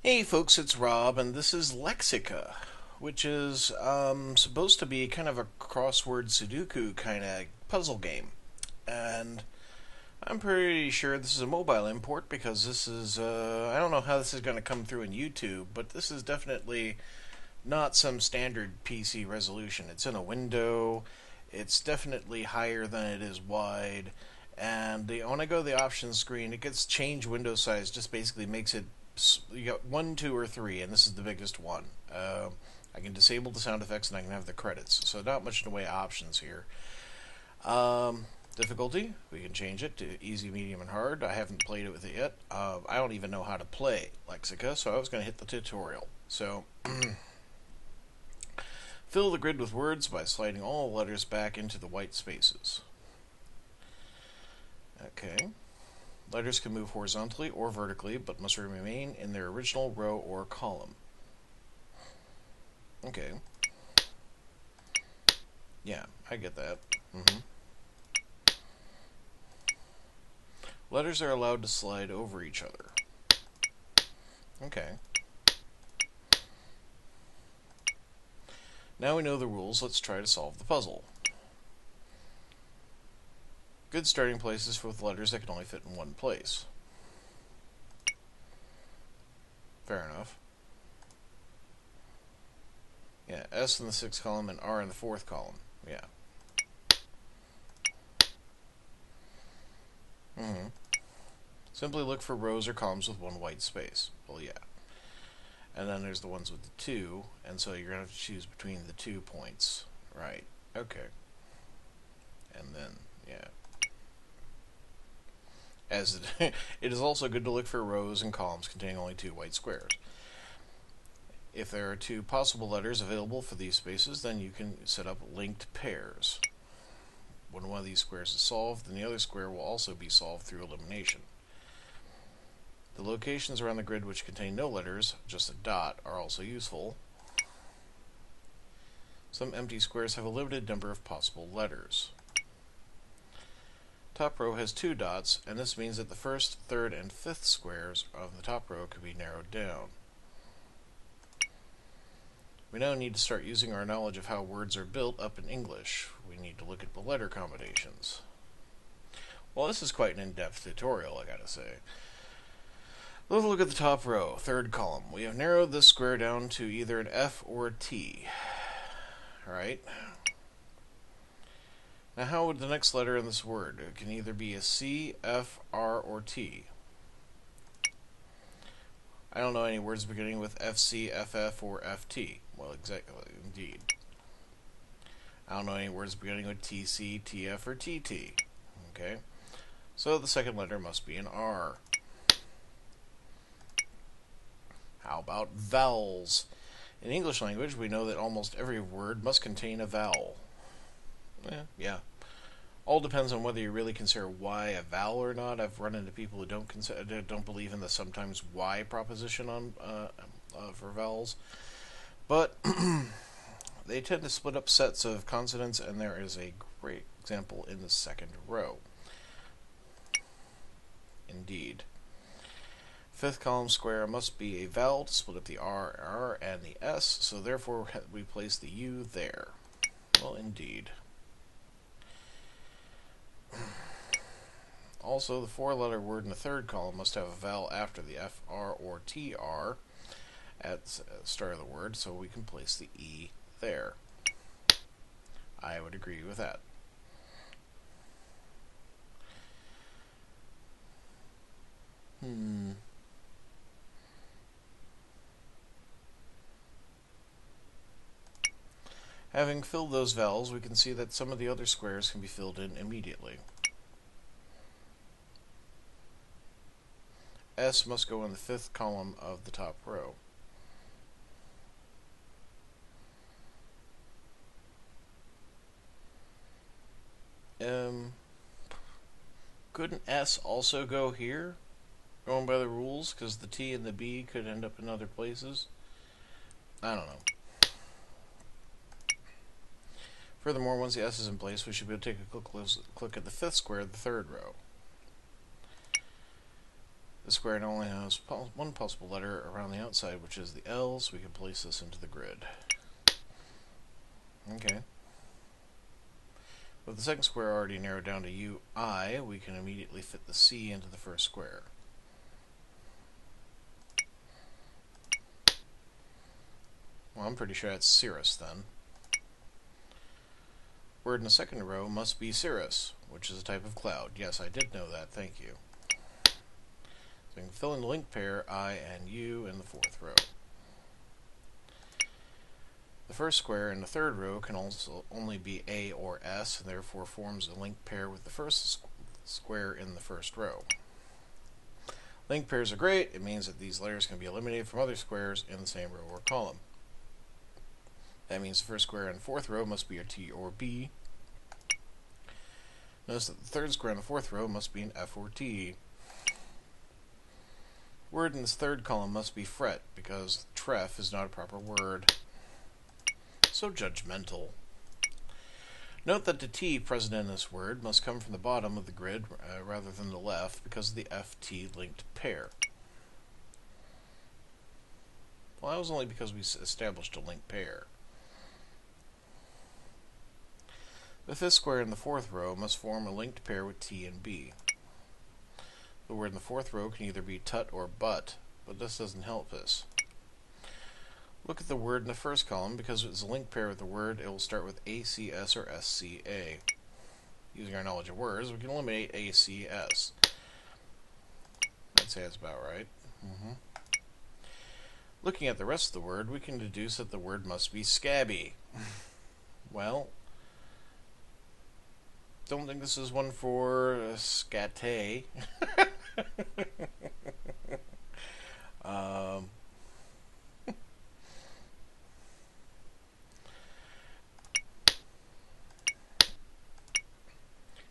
Hey folks, it's Rob, and this is Lexica, which is supposed to be kind of a crossword Sudoku kind of puzzle game. And I'm pretty sure this is a mobile import because this is, I don't know how this is going to come through in YouTube, but this is definitely not some standard PC resolution. It's in a window, it's definitely higher than it is wide, and when I go to the options screen, it gets change window size, just basically makes it you got one, two, or three, and this is the biggest one. I can disable the sound effects and I can have the credits, so not much in the way of options here. Difficulty, we can change it to easy, medium, and hard. I haven't played it with it yet. I don't even know how to play Lexica, so I was going to hit the tutorial. So, fill the grid with words by sliding all the letters back into the white spaces. Okay. Letters can move horizontally or vertically, but must remain in their original row or column. Okay. Yeah, I get that. Letters are allowed to slide over each other. Okay. Now we know the rules, let's try to solve the puzzle. Good starting places for with letters that can only fit in one place. Fair enough. Yeah, S in the sixth column and R in the fourth column. Yeah. Simply look for rows or columns with one white space. Well, yeah. And then there's the ones with the two, and so you're going to have to choose between the 2 points. Right. Okay. And then, yeah. As it is also good to look for rows and columns containing only 2 white squares. If there are 2 possible letters available for these spaces, then you can set up linked pairs. When one of these squares is solved, then the other square will also be solved through elimination. The locations around the grid which contain no letters, just a dot, are also useful. Some empty squares have a limited number of possible letters. Top row has 2 dots, and this means that the first, third, and fifth squares of the top row can be narrowed down. We now need to start using our knowledge of how words are built up in English. We need to look at the letter combinations. Well, this is quite an in-depth tutorial, I gotta say. Let's look at the top row, third column. We have narrowed this square down to either an F or a T. Alright. Now how would the next letter in this word? It can either be a C, F, R, or T. I don't know any words beginning with FC, FF, or FT. Well, exactly, indeed. I don't know any words beginning with TC, TF, or TT. Okay. So the second letter must be an R. How about vowels? In English language, we know that almost every word must contain a vowel. Yeah. All depends on whether you really consider Y a vowel or not. I've run into people who don't believe in the sometimes Y proposition on for vowels, but they tend to split up sets of consonants, and there is a great example in the second row. Indeed. Fifth column square must be a vowel to split up the R, and the S, so therefore we place the U there. Well, indeed. Also, the 4-letter word in the third column must have a vowel after the F, R, or T, R at the start of the word, so we can place the E there. I would agree with that. Having filled those vowels, we can see that some of the other squares can be filled in immediately. S must go in the 5th column of the top row. Couldn't S also go here? Going by the rules, because the T and the B could end up in other places? I don't know. Furthermore, once the S is in place, we should be able to take a quick look at the 5th square of the 3rd row. The square now only has one possible letter around the outside, which is the L, so we can place this into the grid. Okay. With the second square already narrowed down to UI, we can immediately fit the C into the first square. Well, I'm pretty sure that's cirrus then. Word in the second row must be cirrus, which is a type of cloud. Yes, I did know that, thank you. So we can fill in the link pair I and U in the fourth row. The first square in the third row can also only be A or S, and therefore forms a link pair with the first square in the first row. Link pairs are great. It means that these letters can be eliminated from other squares in the same row or column. That means the first square in the fourth row must be a T or B. Notice that the third square in the fourth row must be an F or T. Word in this third column must be fret, because tref is not a proper word. So judgmental. Note that the T present in this word must come from the bottom of the grid rather than the left, because of the FT linked pair. Well, that was only because we established a linked pair. The fifth square in the fourth row must form a linked pair with T and B. The word in the fourth row can either be tut or but this doesn't help us. Look at the word in the first column. Because it's a linked pair with the word, it will start with ACS or SCA. Using our knowledge of words, we can eliminate ACS. I'd say that's about right. Looking at the rest of the word, we can deduce that the word must be scabby. Well, don't think this is one for scate.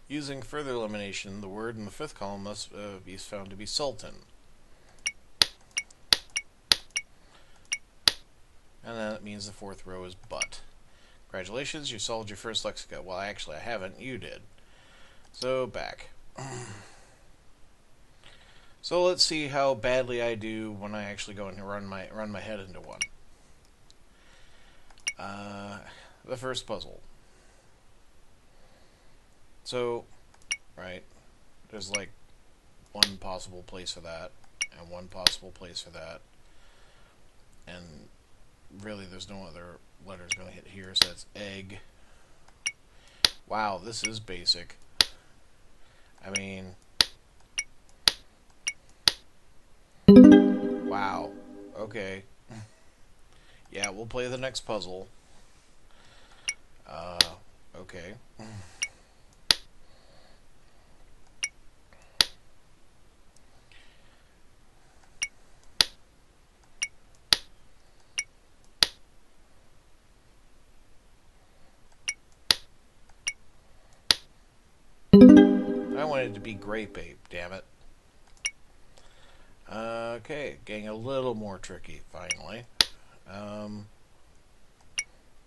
Using further elimination, the word in the fifth column must be found to be sultan. And then it means the fourth row is but. Congratulations, you solved your first lexica. Well, actually, I haven't. You did. So, back. So let's see how badly I do when I actually go and run my head into one. The first puzzle. So, right, there's like one possible place for that, and one possible place for that, and really there's no other letters going to hit here, so that's egg. Wow, this is basic. I mean, wow, okay. Yeah, we'll play the next puzzle. Okay. I wanted it to be grape ape, damn it. Okay, getting a little more tricky, finally.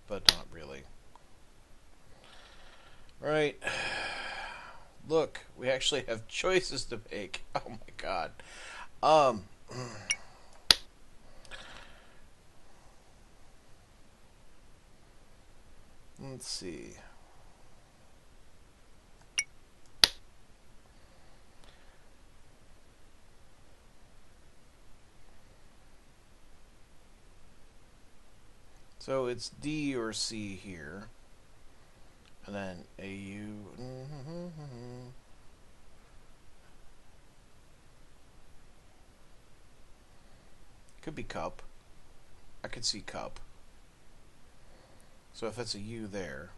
But not really. Right. Look, we actually have choices to make. Oh my god. Let's see. So it's D or C here. And then AU. Could be cup. I could see cup. So if it's a U there.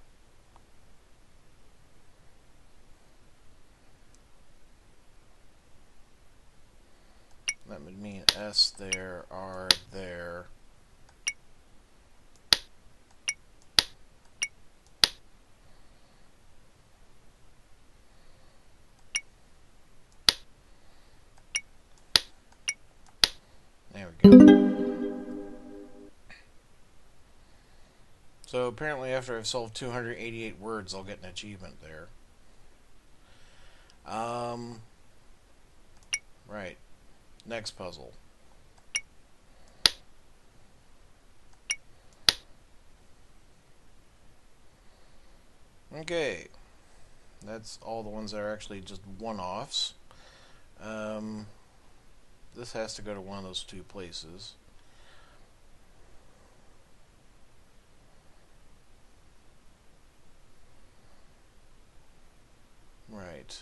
That would mean S there, R there. There we go. So apparently after I've solved 288 words, I'll get an achievement there. Right. Next puzzle. Okay. That's all the ones that are actually just one-offs. This has to go to one of those two places. Right.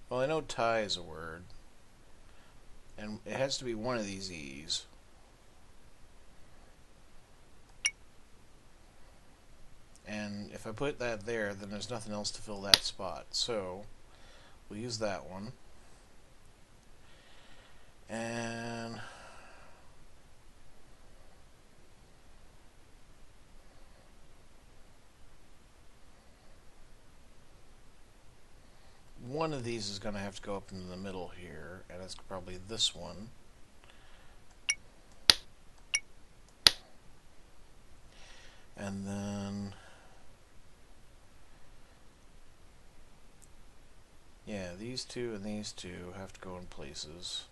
Well, I know tie is a word. And it has to be one of these E's. And if I put that there, then there's nothing else to fill that spot. So, we'll use that one. And one of these is going to have to go up into the middle here, and it's probably this one. And then, yeah, these two and these two have to go in places.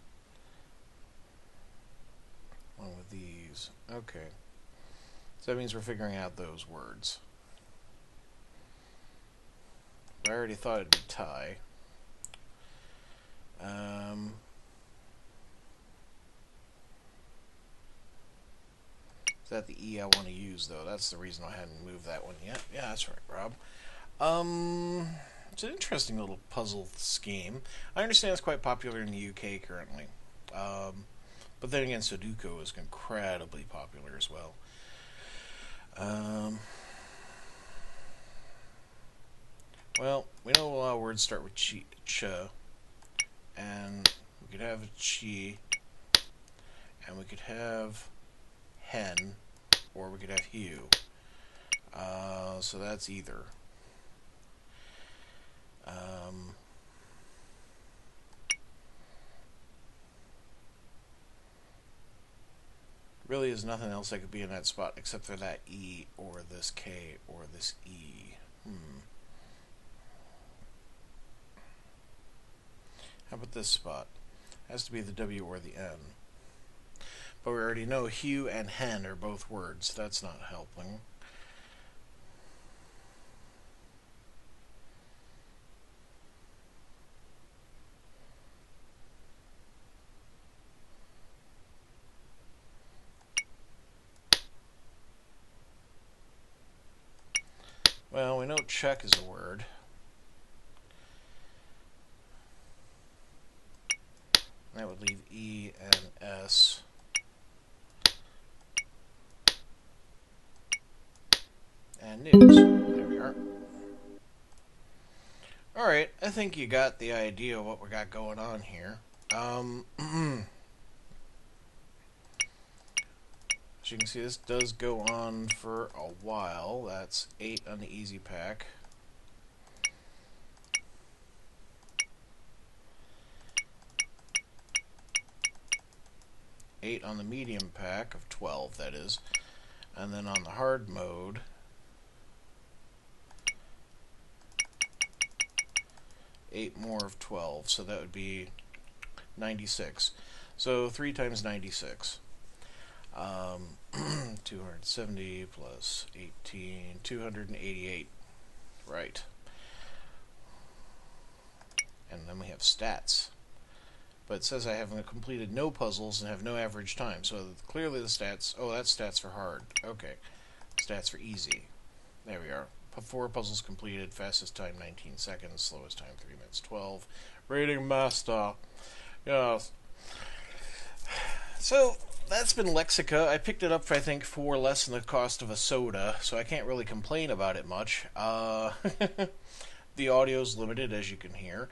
One with these. Okay. So that means we're figuring out those words. I already thought it'd be tie. Is that the E I want to use, though? That's the reason I hadn't moved that one yet. Yeah, that's right, Rob. It's an interesting little puzzle scheme. I understand it's quite popular in the UK currently. But then again, Sudoku is incredibly popular as well. Well, we know a lot of words start with ch, and we could have chi, and we could have hen, or we could have hue. So that's either. Really, there's nothing else that could be in that spot except for that E, or this K, or this E. How about this spot? It has to be the W or the N. But we already know hue and hen are both words. That's not helping. Well, we know check is a word. That would leave E and S. And news. There we are. Alright, I think you got the idea of what we got going on here. As you can see, this does go on for a while. That's 8 on the easy pack. Eight on the medium pack of 12, that is. And then on the hard mode, 8 more of 12, so that would be 96. So 3 times 96. 270 plus 18, 288. Right. And then we have stats. But it says I haven't completed no puzzles and have no average time. So clearly the stats... Oh, that's stats for hard. Okay. Stats for easy. There we are. 4 puzzles completed. Fastest time 19 seconds. Slowest time 3 minutes 12. Rating master. Yes. So that's been Lexica. I picked it up for, I think, for less than the cost of a soda. So I can't really complain about it much. The audio's limited, as you can hear.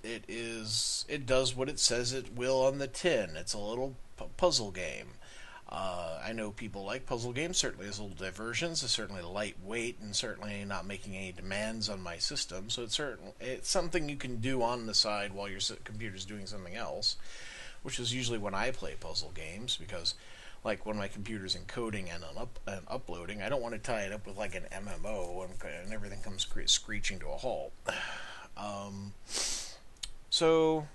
It does what it says it will on the tin. It's a little puzzle game. I know people like puzzle games, certainly as little diversions. It's certainly lightweight and certainly not making any demands on my system. So it's something you can do on the side while your computer's doing something else, which is usually when I play puzzle games, because like when my computer's encoding and uploading. I don't want to tie it up with like an MMO and everything comes screeching to a halt. Um, so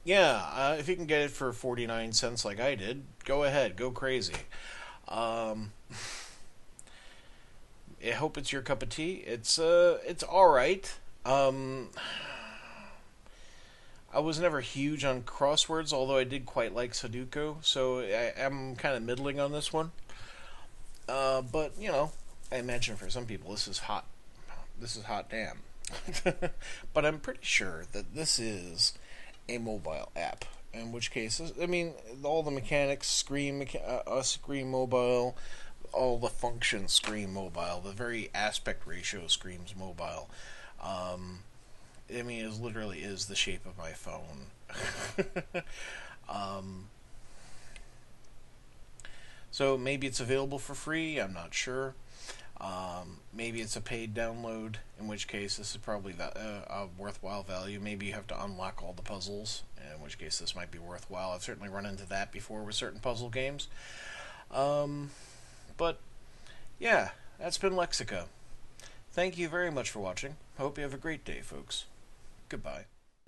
yeah, if you can get it for 49 cents like I did, go ahead, go crazy. Um, I hope it's your cup of tea. It's all right. Um, I was never huge on crosswords, although I did quite like Sudoku, so I'm kind of middling on this one. But you know, I imagine for some people this is hot. This is hot damn. But I'm pretty sure that this is a mobile app. In which case, I mean, all the mechanics scream mobile, all the functions scream mobile, the very aspect ratio screams mobile. Um, I mean, it literally is the shape of my phone. um, so maybe it's available for free. I'm not sure. Maybe it's a paid download, in which case this is probably a worthwhile value. Maybe you have to unlock all the puzzles, in which case this might be worthwhile. I've certainly run into that before with certain puzzle games. Um, but yeah, that's been Lexica. Thank you very much for watching. Hope you have a great day, folks. Goodbye.